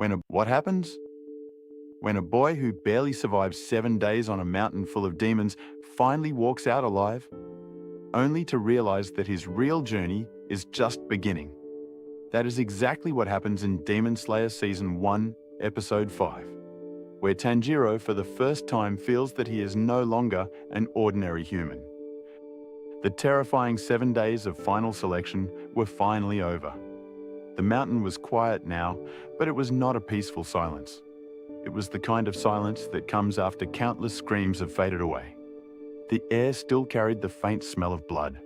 What happens? When a boy who barely survived 7 days on a mountain full of demons finally walks out alive, only to realize that his real journey is just beginning. That is exactly what happens in Demon Slayer Season 1, Episode 5, where Tanjiro for the first time feels that he is no longer an ordinary human. The terrifying 7 days of final selection were finally over. The mountain was quiet now, but it was not a peaceful silence. It was the kind of silence that comes after countless screams have faded away. The air still carried the faint smell of blood.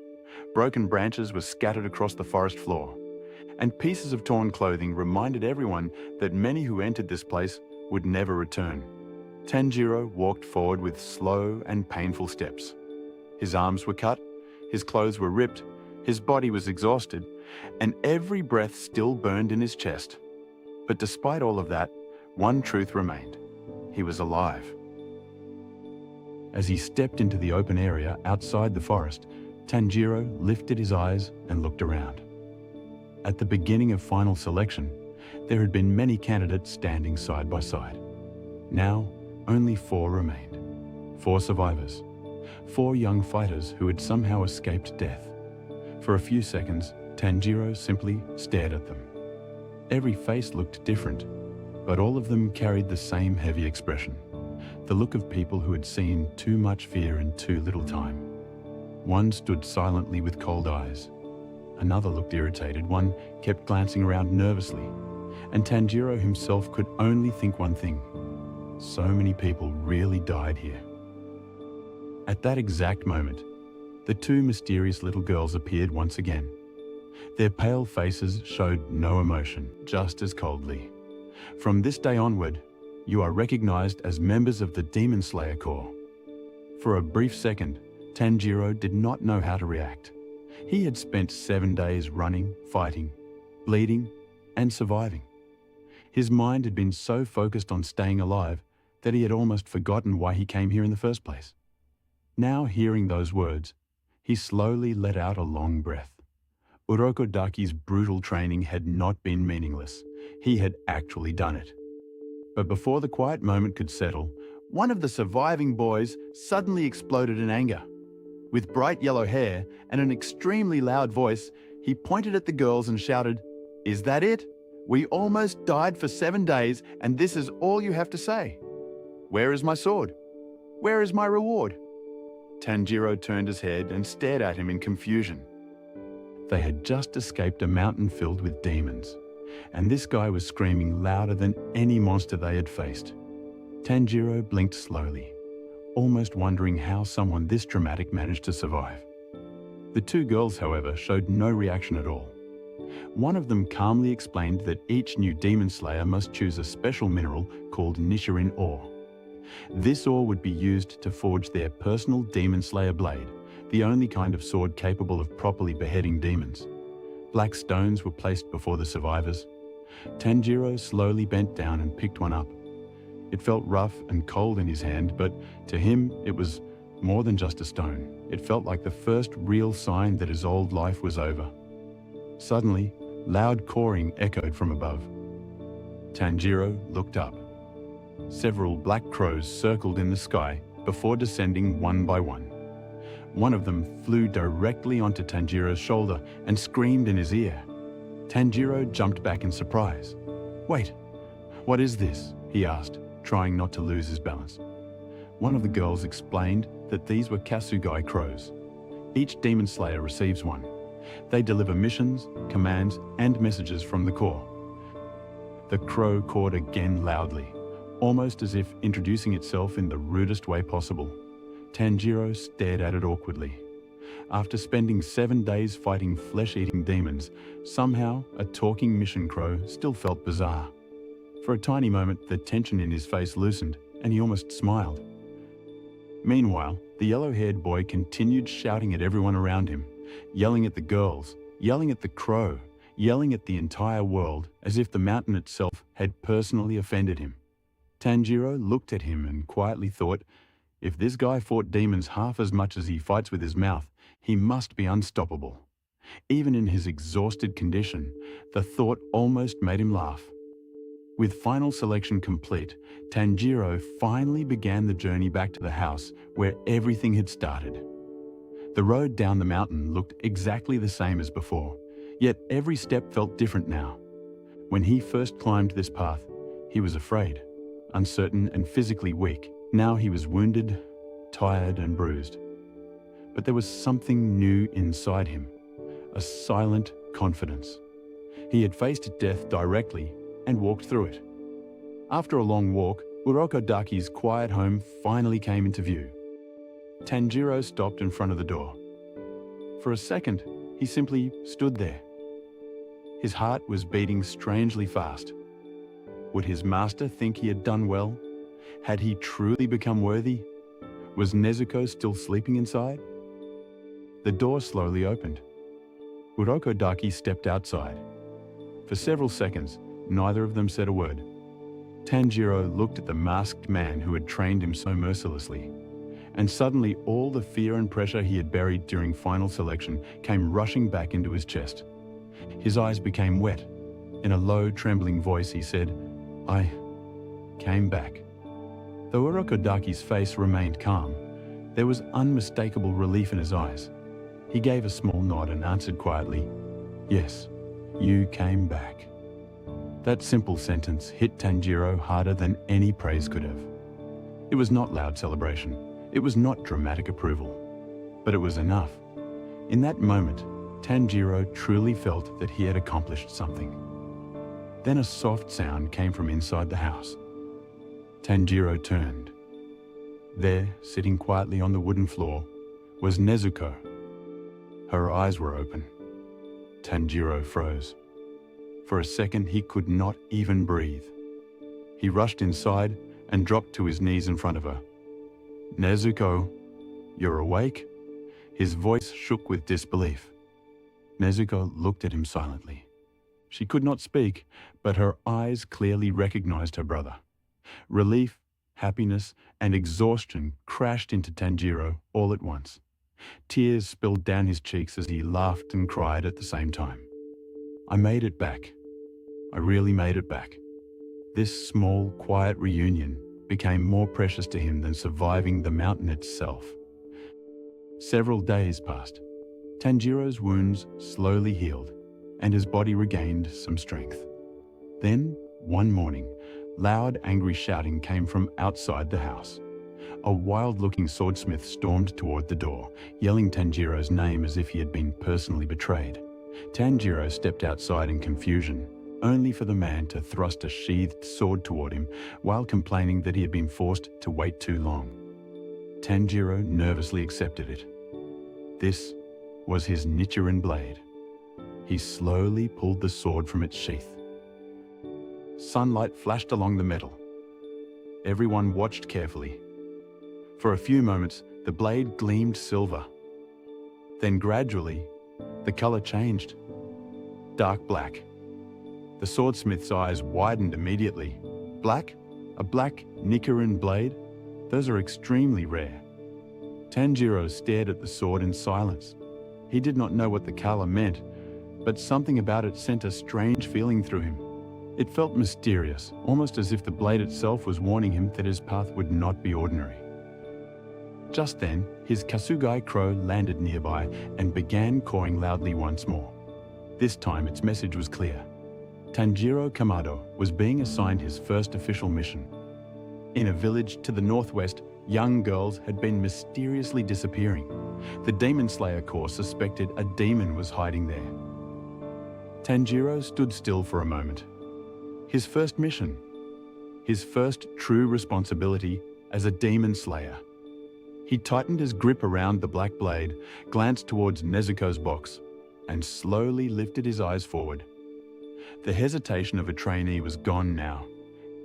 Broken branches were scattered across the forest floor, and pieces of torn clothing reminded everyone that many who entered this place would never return. Tanjiro walked forward with slow and painful steps. His arms were cut, his clothes were ripped, his body was exhausted, and every breath still burned in his chest. But despite all of that, one truth remained. He was alive. As he stepped into the open area outside the forest, Tanjiro lifted his eyes and looked around. At the beginning of final selection, there had been many candidates standing side by side. Now, only 4 remained. 4 survivors. 4 young fighters who had somehow escaped death. For a few seconds, Tanjiro simply stared at them. Every face looked different, but all of them carried the same heavy expression, the look of people who had seen too much fear in too little time. One stood silently with cold eyes. Another looked irritated, one kept glancing around nervously, and Tanjiro himself could only think one thing. So many people really died here. At that exact moment, the 2 mysterious little girls appeared once again. Their pale faces showed no emotion, just as coldly. From this day onward, you are recognized as members of the Demon Slayer Corps. For a brief second, Tanjiro did not know how to react. He had spent 7 days running, fighting, bleeding, and surviving. His mind had been so focused on staying alive that he had almost forgotten why he came here in the first place. Now, hearing those words, he slowly let out a long breath. Urokodaki's brutal training had not been meaningless. He had actually done it. But before the quiet moment could settle, one of the surviving boys suddenly exploded in anger. With bright yellow hair and an extremely loud voice, he pointed at the girls and shouted, "Is that it? We almost died for 7 days, and this is all you have to say? Where is my sword? Where is my reward?" Tanjiro turned his head and stared at him in confusion. They had just escaped a mountain filled with demons, and this guy was screaming louder than any monster they had faced. Tanjiro blinked slowly, almost wondering how someone this dramatic managed to survive. The 2 girls, however, showed no reaction at all. One of them calmly explained that each new demon slayer must choose a special mineral called Nichirin ore. This ore would be used to forge their personal demon slayer blade, the only kind of sword capable of properly beheading demons. Black stones were placed before the survivors. Tanjiro slowly bent down and picked one up. It felt rough and cold in his hand, but to him it was more than just a stone. It felt like the first real sign that his old life was over. Suddenly, loud cawing echoed from above. Tanjiro looked up. Several black crows circled in the sky before descending one by one. One of them flew directly onto Tanjiro's shoulder and screamed in his ear. Tanjiro jumped back in surprise. "Wait, what is this?" he asked, trying not to lose his balance. One of the girls explained that these were Kasugai crows. Each demon slayer receives one. They deliver missions, commands, and messages from the Corps. The crow cawed again loudly, almost as if introducing itself in the rudest way possible. Tanjiro stared at it awkwardly. After spending 7 days fighting flesh-eating demons, somehow a talking mission crow still felt bizarre. For a tiny moment, the tension in his face loosened, and he almost smiled. Meanwhile, the yellow-haired boy continued shouting at everyone around him, yelling at the girls, yelling at the crow, yelling at the entire world, as if the mountain itself had personally offended him. Tanjiro looked at him and quietly thought, if this guy fought demons half as much as he fights with his mouth, he must be unstoppable. Even in his exhausted condition, the thought almost made him laugh. With final selection complete, Tanjiro finally began the journey back to the house where everything had started. The road down the mountain looked exactly the same as before, yet every step felt different now. When he first climbed this path, he was afraid, uncertain and physically weak. Now he was wounded, tired and bruised. But there was something new inside him, a silent confidence. He had faced death directly and walked through it. After a long walk, Urokodaki's quiet home finally came into view. Tanjiro stopped in front of the door. For a second, he simply stood there. His heart was beating strangely fast. Would his master think he had done well? Had he truly become worthy? Was Nezuko still sleeping inside? The door slowly opened. Urokodaki stepped outside. For several seconds, neither of them said a word. Tanjiro looked at the masked man who had trained him so mercilessly, and suddenly all the fear and pressure he had buried during final selection came rushing back into his chest. His eyes became wet. In a low, trembling voice, he said, "I came back." Though Urokodaki's face remained calm, there was unmistakable relief in his eyes. He gave a small nod and answered quietly, "Yes, you came back." That simple sentence hit Tanjiro harder than any praise could have. It was not loud celebration. It was not dramatic approval. But it was enough. In that moment, Tanjiro truly felt that he had accomplished something. Then a soft sound came from inside the house. Tanjiro turned. There, sitting quietly on the wooden floor, was Nezuko. Her eyes were open. Tanjiro froze. For a second, he could not even breathe. He rushed inside and dropped to his knees in front of her. "Nezuko, you're awake?" His voice shook with disbelief. Nezuko looked at him silently. She could not speak, but her eyes clearly recognized her brother. Relief, happiness, and exhaustion crashed into Tanjiro all at once. Tears spilled down his cheeks as he laughed and cried at the same time. "I made it back. I really made it back." This small, quiet reunion became more precious to him than surviving the mountain itself. Several days passed. Tanjiro's wounds slowly healed, and his body regained some strength. Then, one morning, loud, angry shouting came from outside the house. A wild-looking swordsmith stormed toward the door, yelling Tanjiro's name as if he had been personally betrayed. Tanjiro stepped outside in confusion, only for the man to thrust a sheathed sword toward him while complaining that he had been forced to wait too long. Tanjiro nervously accepted it. This was his Nichirin blade. He slowly pulled the sword from its sheath. Sunlight flashed along the metal. Everyone watched carefully. For a few moments, the blade gleamed silver. Then gradually, the color changed. Dark black. The swordsmith's eyes widened immediately. Black? A black Nichirin blade? Those are extremely rare. Tanjiro stared at the sword in silence. He did not know what the color meant, but something about it sent a strange feeling through him. It felt mysterious, almost as if the blade itself was warning him that his path would not be ordinary. Just then, his Kasugai crow landed nearby and began cawing loudly once more. This time its message was clear. Tanjiro Kamado was being assigned his first official mission. In a village to the northwest, young girls had been mysteriously disappearing. The Demon Slayer Corps suspected a demon was hiding there. Tanjiro stood still for a moment. His first mission. His first true responsibility as a demon slayer. He tightened his grip around the black blade, glanced towards Nezuko's box, and slowly lifted his eyes forward. The hesitation of a trainee was gone now.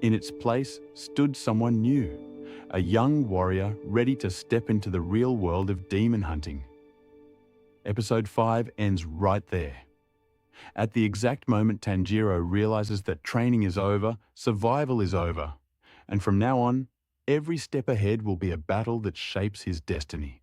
In its place stood someone new, a young warrior ready to step into the real world of demon hunting. Episode 5 ends right there. At the exact moment Tanjiro realizes that training is over, survival is over, and from now on, every step ahead will be a battle that shapes his destiny.